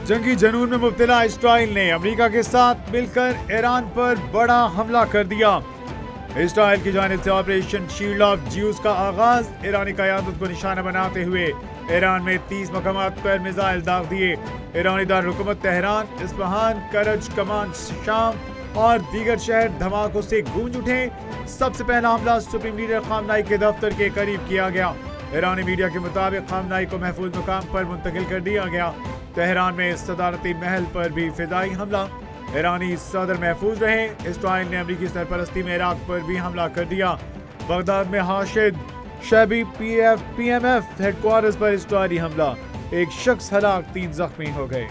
जंगी जनून में मुब्तला इसराइल ने अमेरिका के साथ मिलकर ईरान पर बड़ा हमला कर दिया। इसराइल की जानिब से ऑपरेशन शील्ड ऑफ ज्यूज का आगाज। ईरानी क़यादत को निशाना बनाते हुए ईरान में 30 मकामात पर मिसाइल दाग दिए। ईरानी दारुल-हुकूमत तेहरान, इस्फहान, करज, कमान, शाम और दीगर शहर धमाकों से गूंज उठे। सबसे पहला हमला सुप्रीम लीडर खामनाई के दफ्तर के करीब किया गया। ईरानी मीडिया के मुताबिक खामनाई को महफूज मुकाम पर मुंतकिल कर दिया गया। तेहरान में सदारती महल पर भी फिजाई हमला। ईरानी सदर महफूज रहे। इसराइल ने अमरीकी सरपरस्ती में इराक पर भी हमला कर दिया। बगदाद में हाशिद शैबी PMF हेडक्वार्टर्स पर इसराइली हमला। एक शख्स हलाक, 3 जख्मी हो गए।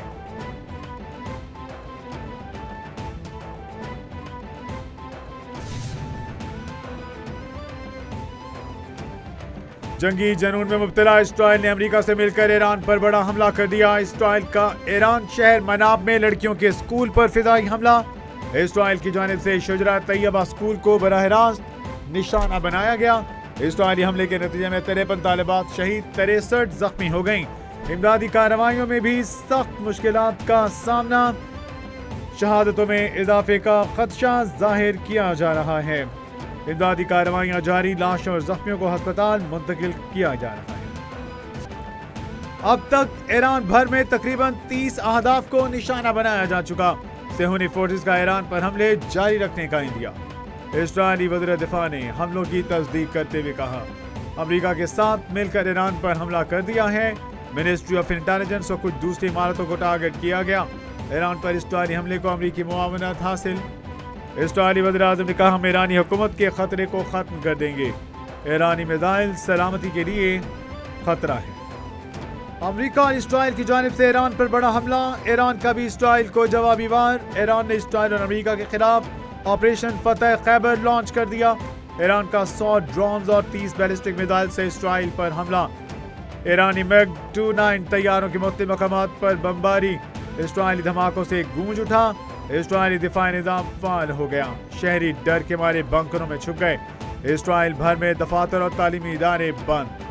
जंगी जनून में मुब्तला इसराइल ने अमेरिका से मिलकर ईरान पर बड़ा हमला कर दिया। इसराइल का ईरान शहर मनाब में लड़कियों के स्कूल पर फिजाई हमला। इसराइल की जानिब से शुजरा तैयबा स्कूल को बराह रास्त निशाना बनाया गया। इसराइली हमले के नतीजे में 53 तालिबात शहीद, 63 जख्मी हो गईं। इमदादी कार्रवाइयों में भी सख्त मुश्किलात का सामना। शहादतों में इजाफे का खदशा जाहिर किया जा रहा है। इमदादी कार्रवाइयां जारी, लाशों और जख्मियों को अस्पताल मुंतकिल किया जा रहा है। अब तक ईरान भर में तकरीबन 30 अहदाफ को निशाना बनाया जा चुका। सेहूनी फोर्सेस का ईरान पर हमले जारी रखने का इंदिया। इस्राईली वज़ीर दिफा ने हमलों की तस्दीक करते हुए कहा, अमेरिका के साथ मिलकर ईरान पर हमला कर दिया है। मिनिस्ट्री ऑफ इंटेलिजेंस और कुछ दूसरी इमारतों को टारगेट किया गया। ईरान पर इस्राईली हमले को अमरीकी मुआवनत हासिल। इस्राईली वज़ीर-ए-आज़म ने कहा, हम ईरानी हुकूमत के खतरे को खत्म कर देंगे। ईरानी मिसाइल सलामती के लिए खतरा है। अमेरिका और इस्राइल की जानिब से ईरान पर बड़ा हमला। ईरान का भी इस्राइल को जवाबी वार। ईरान ने इस्राइल और अमेरिका के खिलाफ ऑपरेशन फतह खैबर लॉन्च कर दिया। ईरान का 100 ड्रोन्स और 30 बैलिस्टिक मिसाइल से इस्राइल पर हमला। ईरानी MiG-29 तैयारों के मुख्तलिफ मकामात पर बमबारी। इस्राइली धमाकों से गूंज उठा। इस्राइली दिफाई निज़ाम फाल हो गया। शहरी डर के मारे बंकरों में छुप गए। इस्राइल भर में दफातर और तालीमी इदारे बंद।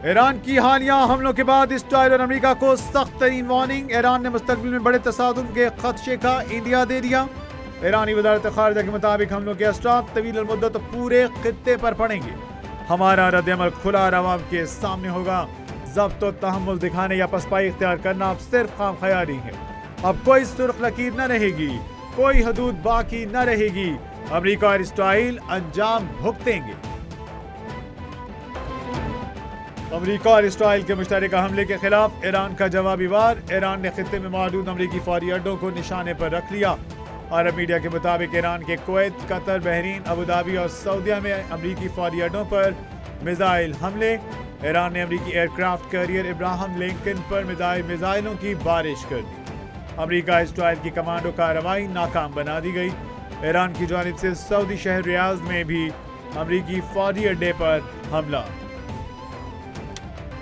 ईरान की हालिया हमलों के बाद इस्राइल और अमेरिका को सख्त तरीन वार्निंग। ईरान ने मुस्तकबिल में बड़े तसादुम के खदशे का इंदिया दे दिया। ईरानी वज़ारत ख़ारिजा के मुताबिक हमलों के असरात तवील मुद्दत पूरे खित्ते पर पड़ेंगे। हमारा रद्द-ए-अमल खुला और अवाम के सामने होगा। ज़ब्त और तहम्मुल दिखाने या पसपाई इख्तियार करना अब सिर्फ खाम ख्याली है। अब कोई सुर्ख लकीर न रहेगी, कोई हदूद बाकी न रहेगी। अमेरिका और इस्राइल अंजाम भुगतेंगे। अमेरिका और इस्राइल के मुश्तरका हमले के खिलाफ ईरान का जवाबी वार। ईरान ने खित्ते में मौजूद अमेरिकी फौजी अड्डों को निशाने पर रख लिया। अरब मीडिया के मुताबिक ईरान के Kuwait, Qatar, Bahrain, Abu Dhabi और सऊदीया में अमेरिकी फौजी अड्डों पर मिसाइल हमले। ईरान ने अमेरिकी एयरक्राफ्ट कैरियर इब्राहिम लिंकन पर मिसाइलों की बारिश कर दी। अमेरिका इस्राइल की कमांडो कार्रवाई नाकाम बना दी गई। ईरान की जानिब से सऊदी शहर रियाज में भी अमेरिकी फौजी अड्डे पर हमला।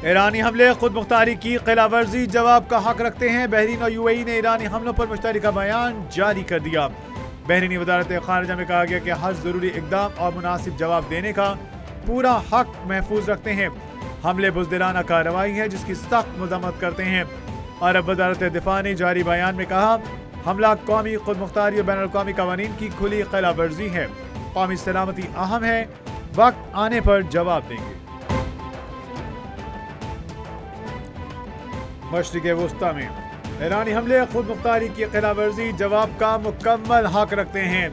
ईरानी हमले खुद मुख्तारी की खिलाफवर्जी, जवाब का हक रखते हैं। बहरीन और UAE ने ईरानी हमलों पर मुश्तरका बयान जारी कर दिया। बहरीनी वज़ारत ख़ारिजा में कहा गया कि हर ज़रूरी इक़दाम और मुनासिब जवाब देने का पूरा हक महफूज रखते हैं। हमले बुज़दिलाना कार्रवाई है जिसकी सख्त मज़म्मत करते हैं। अरब वज़ारत दिफा ने जारी बयान में कहा, हमला कौमी खुद मुख्तारी और बैनुल अक़वामी क़वानीन की खुली खिलाफवर्जी है। कौमी सलामती अहम है, वक्त आने पर जवाब देंगे। मशरिक़ वस्ता में ईरानी हमले खुद मुख्तारी की खिलाफवर्जी, जवाब का मुकम्मल हक रखते हैं।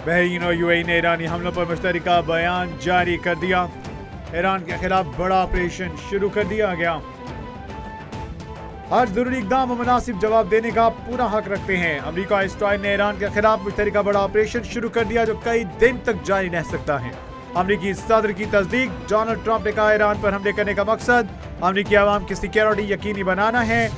बहरीन और UAE ने ईरानी हमलों पर मुश्तरका बयान जारी कर दिया। ईरान के खिलाफ बड़ा ऑपरेशन शुरू कर दिया गया। हर जरूरी इक़दाम और मुनासिब जवाब देने का पूरा हक रखते हैं। अमेरिका और इस्राइल ने ईरान के खिलाफ मुश्तरका बड़ा ऑपरेशन शुरू कर दिया जो कई दिन तक जारी रह सकता है। अमेरिकी सदर की तस्दीक। डोनाल्ड ट्रंप ने कहा, ईरान पर हमले करने का मकसद अमेरिकी आवाम की सिक्योरिटी यकीनी बनाना है।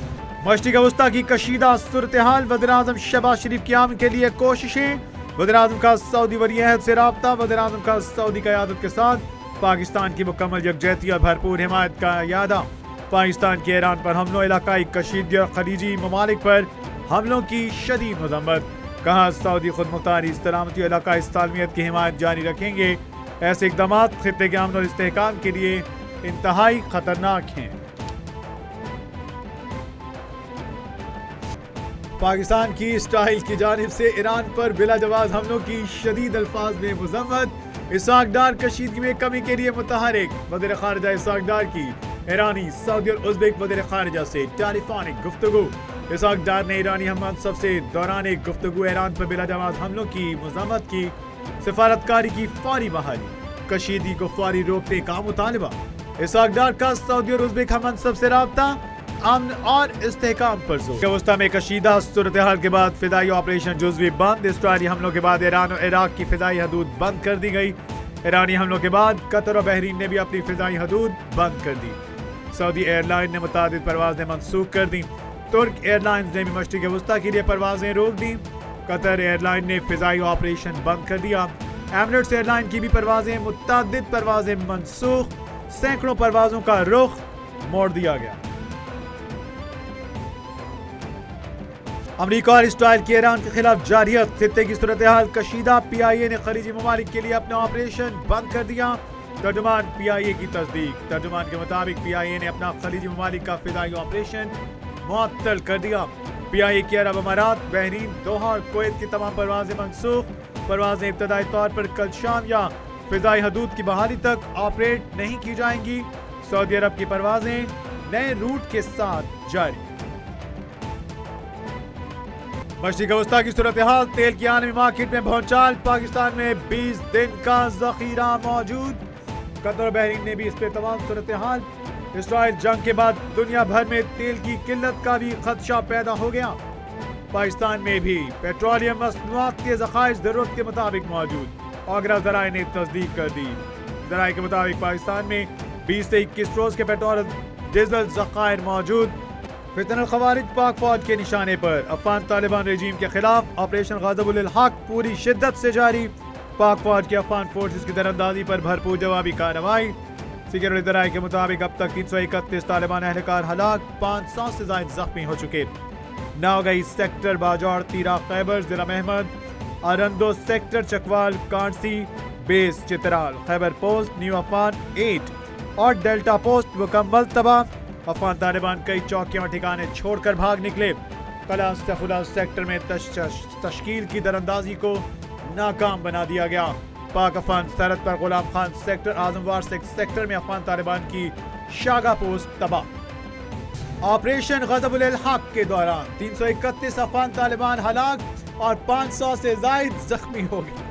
मशरिक़ वस्ता की कशीदा सूरत हाल। वज़ीर-ए-आज़म शहबाज शरीफ की आमद के लिए कोशिशें। वज़ीर-ए-आज़म का सऊदी वली-अहद से राब्ता। वज़ीर-ए-आज़म का सऊदी क़यादत के साथ पाकिस्तान की मुकम्मल यकजहती और भरपूर हिमायत का यादा। पाकिस्तान के ईरान पर हमलों, इलाकाई कशीदगी और खलीजी ममालिक पर हमलों की शदीद मज़म्मत। کہا سعودی خود مختاری سلامتی اور علاقائی سالمیت کی حمایت جاری رکھیں گے. ایسے اقدامات خطے کے امن اور استحکام کے لیے انتہائی خطرناک ہیں. پاکستان کی اسرائیل کی جانب سے ایران پر بلا جواز حملوں کی شدید الفاظ میں مذمت. اسحاق ڈار کشیدگی میں کمی کے لیے متحرک. وزیر خارجہ اسحاق ڈار کی ایرانی، سعودی اور ازبیک وزیر خارجہ سے ٹیلی فونک گفتگو. اسحاق ڈار نے ایرانی ہم منصب سے دوران ایک گفتگو ایران پر بلا جواز حملوں کی مذمت کی. سفارتکاری کی فوری بحالی، کشیدگی کو فوری روکنے کا مطالبہ. اسحاق ڈار کا سعودی اور ازبیک ہم منصب سے رابطہ، امن اور استحکام پر زور. وسطی میں کشیدہ صورتحال کے بعد فضائی آپریشن جزوی بند. اسرائیلی حملوں کے بعد ایران اور عراق کی فضائی حدود بند کر دی گئی. ایرانی حملوں کے بعد قطر اور بحرین نے بھی اپنی فضائی حدود بند کر دی. سعودی ایئر لائن نے متعدد پروازیں منسوخ کر دیں. ترک ایئر لائنز نے بھی مشرق وسطی کے لیے پروازیں روک دیں. قطر ایئر لائن نے فضائی آپریشن بند کر دیا. ایمریٹس ایئر لائن کی بھی پروازیں، متعدد پروازیں منسوخ. سینکڑوں پروازوں کا رخ موڑ دیا گیا. امریکہ اور اسرائیل کی ایران کے خلاف جارحیت، خطے کی صورتحال کشیدہ. پی آئی اے نے خلیجی ممالک کے لیے اپنا آپریشن بند کر دیا. ترجمان پی آئی اے کی تصدیق. ترجمان کے مطابق پی آئی اے نے اپنا خلیجی ممالک کا فضائی آپریشن معطل کر دیا. پی آئی اے کی عرب امارات، بحرین، دوحہ اور کویت کی تمام پروازیں منسوخ. پروازیں ابتدائی طور پر کل شام یا فضائی حدود کی بحالی تک آپریٹ نہیں کی جائیں گی. سعودی عرب کی پروازیں نئے روٹ کے ساتھ جاری. مشرق وسطی کی صورتحال، تیل کی عالمی مارکیٹ میں بھونچال. پاکستان میں 20 دن کا ذخیرہ موجود. قطر اور بحرین نے بھی اس پہ تمام صورتحال. اسرائیل جنگ کے بعد دنیا بھر میں تیل کی قلت کا بھی خدشہ پیدا ہو گیا. پاکستان میں بھی پیٹرولیم مصنوعات کے ذخائر ضرورت کے مطابق موجود. آگرہ ذرائع نے تصدیق کر دی. ذرائع کے مطابق پاکستان میں 20 سے 21 روز کے پیٹرول اور ڈیزل ذخائر موجود. فتن الخوارج پاک فوج کے نشانے پر. افغان طالبان رجیم کے خلاف آپریشن غضب الحق پوری شدت سے جاری. پاک فوج کی افغان فورسز کی دراندازی پر بھرپور جوابی کارروائی. سیکورٹی ذرائع کے مطابق اب تک 331 طالبان اہلکار ہلاک، 500 سے زائد زخمی ہو چکے. ناگئی سیکٹر باجوڑ، تیرا خیبر، ضلع محمد، آرندو سیکٹر چکوال، کانسی بیس چترال، خیبر پوسٹ، نیو افغان 8 اور ڈیلٹا پوسٹ مکمل تباہ. افغان طالبان کئی چوکیاں اور ٹھکانے چھوڑ کر بھاگ نکلے. قلعہ سیفاللہ سیکٹر میں تشکیل کی دراندازی کو ناکام بنا دیا گیا. پاک افغان سرحد پر غلام خان سیکٹر، اعظم وار سیکٹر میں افغان طالبان کی شاگا پوسٹ تباہ. آپریشن غضب الحق کے دوران 331 افغان طالبان ہلاک اور 500 سے زائد زخمی ہو گئے.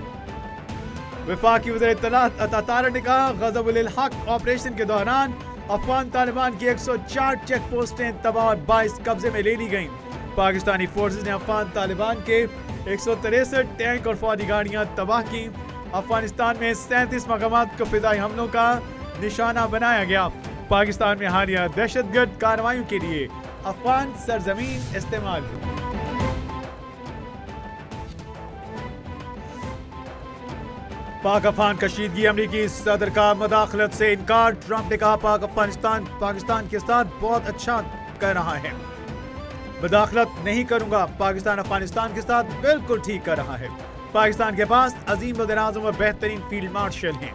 وفاقی وزیر اطلاعات عطا طارق نے کہا، غضب الحق آپریشن کے دوران افغان طالبان کی 104 چیک پوسٹیں تباہ اور 22 قبضے میں لے لی گئیں. پاکستانی فورسز نے افغان طالبان کے 163 ٹینک اور فوجی گاڑیاں تباہ کی. افغانستان میں 37 مقامات کو فضائی حملوں کا نشانہ بنایا گیا. پاکستان میں حالیہ دہشت گرد کارروائیوں کے لیے افغان سرزمین استعمال ہوئی. پاک افغان کشیدگی، امریکی صدر کا مداخلت سے انکار. ٹرمپ نے کہا پاکستان کے ساتھ بہت اچھا کر رہا ہے، مداخلت نہیں کروں گا. پاکستان افغانستان کے ساتھ بالکل ٹھیک کر رہا ہے. پاکستان کے پاس عظیم وزیر اعظم اور بہترین فیلڈ مارشل ہیں.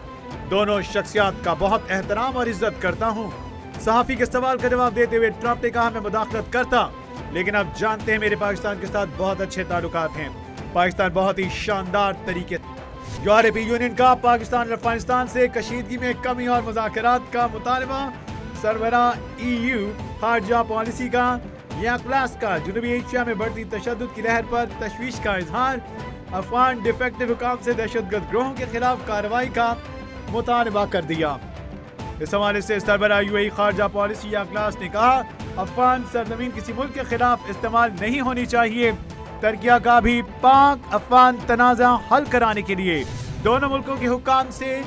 دونوں شخصیات کا بہت احترام اور عزت کرتا ہوں. صحافی کے سوال کا جواب دیتے ہوئے ٹرمپ نے کہا، میں مداخلت کرتا، لیکن اب جانتے ہیں میرے پاکستان کے ساتھ بہت اچھے تعلقات ہیں. پاکستان بہت ہی شاندار طریقے. یورپی یونین کا پاکستان اور افغانستان سے کشیدگی میں کمی اور مذاکرات کا مطالبہ. سربراہ EU خارجہ پالیسی کا یاکلاس کا جنوبی ایشیا میں بڑھتی تشدد کی لہر پر تشویش کا اظہار. افغان ڈیفیکٹو حکام سے دہشت گرد گروہوں کے خلاف کارروائی کا مطالبہ کر دیا. اس حوالے سے سربراہ UAE خارجہ پالیسی یاکلاس نے کہا، افغان سرزمین کسی ملک کے خلاف استعمال نہیں ہونی چاہیے. ترکیہ کا بھی پاک افغان تنازع حل کرانے کے لیے دونوں ملکوں کے حکام سے